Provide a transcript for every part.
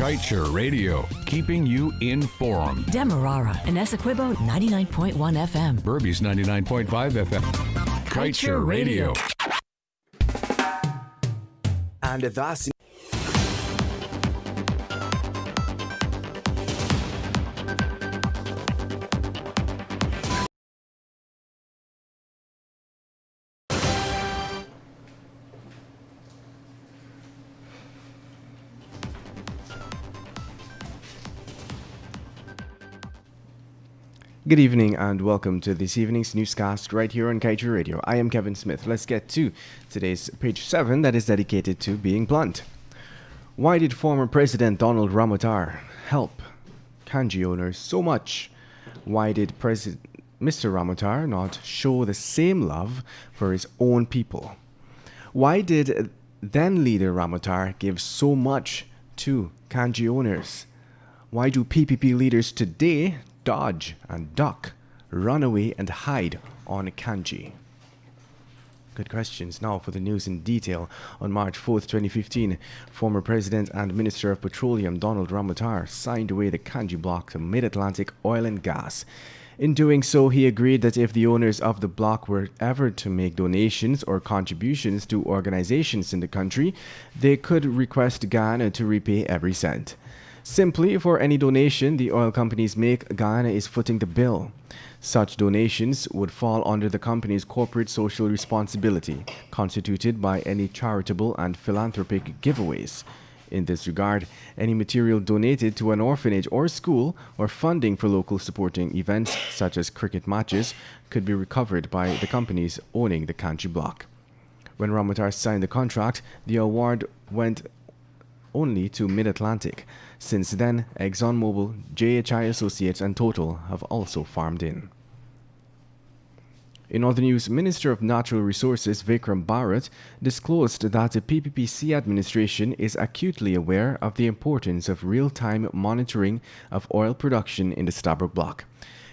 Kaieteur Radio, keeping you informed. Demerara and Essequibo 99.1 FM. Burbies 99.5 FM. Kaieteur Radio. And thus... Good evening and welcome to this evening's newscast right here on Kaieteur Radio. I am Kevin Smith. Let's get to today's page 7 that is dedicated to being blunt. Why did former President Donald Ramotar help kanji owners so much? Why did Mr. Ramotar not show the same love for his own people? Why did then leader Ramotar give so much to kanji owners? Why do PPP leaders today dodge and duck, run away and hide on kanji? Good questions. Now for the news in detail. On March 4th, 2015, former President and Minister of Petroleum Donald Ramotar signed away the kanji block to Mid-Atlantic Oil and Gas. In doing so, he agreed that if the owners of the block were ever to make donations or contributions to organizations in the country, they could request Guyana to repay every cent. Simply, for any donation the oil companies make, Guyana is footing the bill. Such donations would fall under the company's corporate social responsibility, constituted by any charitable and philanthropic giveaways. In this regard, any material donated to an orphanage or school or funding for local supporting events such as cricket matches could be recovered by the companies owning the kanji block. When Ramotar signed the contract, the award went only to Mid-Atlantic. Since then, ExxonMobil, JHI Associates and Total have also farmed in. In other news, Minister of Natural Resources Vikram Bharat disclosed that the PPPC administration is acutely aware of the importance of real-time monitoring of oil production in the Stabroek Block.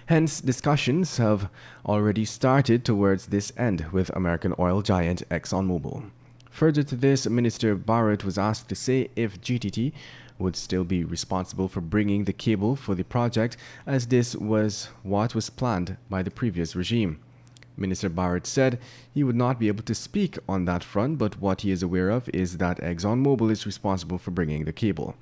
Hence, discussions have already started towards this end with American oil giant ExxonMobil. Further to this, Minister Bharat was asked to say if GTT would still be responsible for bringing the cable for the project, as this was what was planned by the previous regime. Minister Bharat said he would not be able to speak on that front, but what he is aware of is that ExxonMobil is responsible for bringing the cable.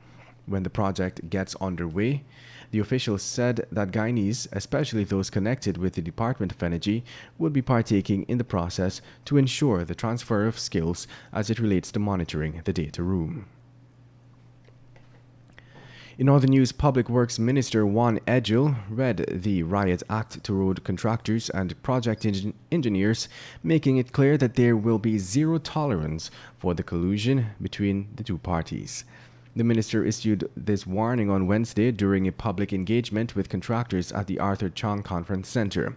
When the project gets underway, the officials said that Guyanese, especially those connected with the Department of Energy, would be partaking in the process to ensure the transfer of skills as it relates to monitoring the data room. In other news, Public Works Minister Juan Edgil read the Riot Act to road contractors and project engineers, making it clear that there will be zero tolerance for the collusion between the two parties. The minister issued this warning on Wednesday during a public engagement with contractors at the Arthur Chang Conference Center.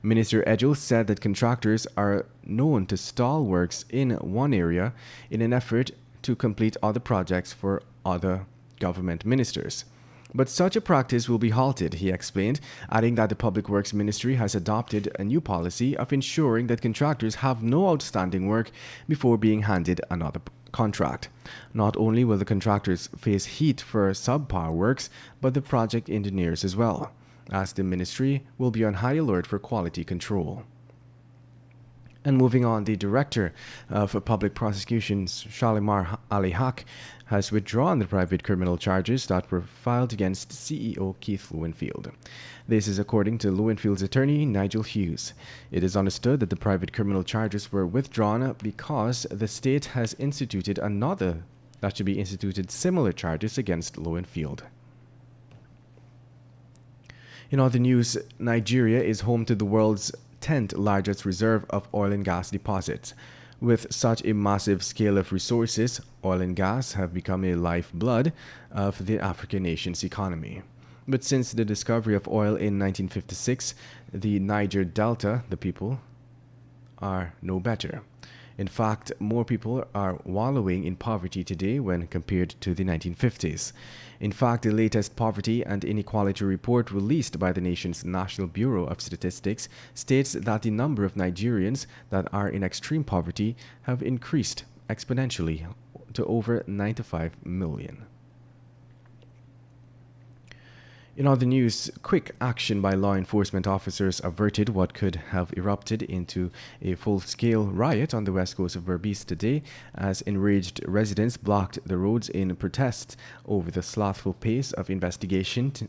Minister Edgil said that contractors are known to stall works in one area in an effort to complete other projects for other government ministers. But such a practice will be halted, he explained, adding that the Public Works Ministry has adopted a new policy of ensuring that contractors have no outstanding work before being handed another contract. Not only will the contractors face heat for subpar works, but the project engineers as well, as the ministry will be on high alert for quality control. And moving on, the Director of Public Prosecutions, Shalimar Ali Haq, has withdrawn the private criminal charges that were filed against CEO Keith Lowenfield. This is according to Lowenfield's attorney, Nigel Hughes. It is understood that the private criminal charges were withdrawn because the state has instituted similar charges against Lowenfield. In other news, Nigeria is home to the world's 10th largest reserve of oil and gas deposits. With such a massive scale of resources, oil and gas have become a lifeblood of the African nation's economy. But since the discovery of oil in 1956, the Niger Delta, the people, are no better. In fact, more people are wallowing in poverty today when compared to the 1950s. In fact, the latest poverty and inequality report released by the nation's National Bureau of Statistics states that the number of Nigerians that are in extreme poverty have increased exponentially to over 95 million. In other news, quick action by law enforcement officers averted what could have erupted into a full-scale riot on the west coast of Berbice today, as enraged residents blocked the roads in protest over the slothful pace of investigations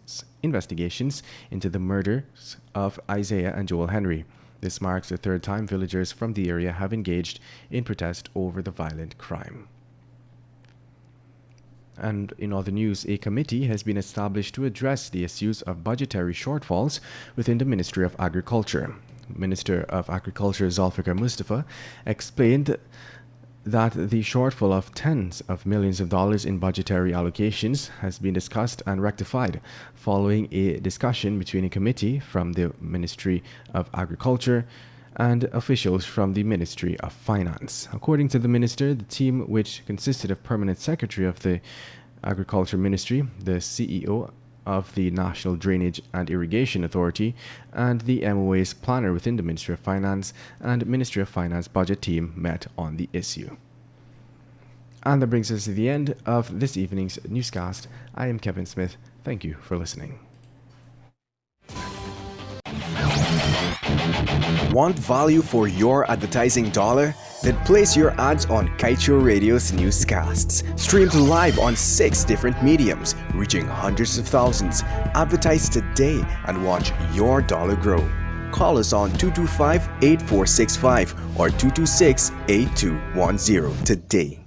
into the murders of Isaiah and Joel Henry. This marks the third time villagers from the area have engaged in protest over the violent crime. And in other news, a committee has been established to address the issues of budgetary shortfalls within the Ministry of Agriculture. Minister of Agriculture Zulfikar Mustafa explained that the shortfall of tens of millions of dollars in budgetary allocations has been discussed and rectified following a discussion between a committee from the Ministry of Agriculture and officials from the Ministry of Finance. According to the minister, the team, which consisted of Permanent Secretary of the Agriculture Ministry, the CEO of the National Drainage and Irrigation Authority, and the MOA's planner within the Ministry of Finance and Ministry of Finance budget team met on the issue. And that brings us to the end of this evening's newscast. I am Kevin Smith. Thank you for listening. Want value for your advertising dollar? Then place your ads on Kaieteur Radio's newscasts. Streamed live on 6 different mediums, reaching hundreds of thousands. Advertise today and watch your dollar grow. Call us on 225-8465 or 226-8210 today.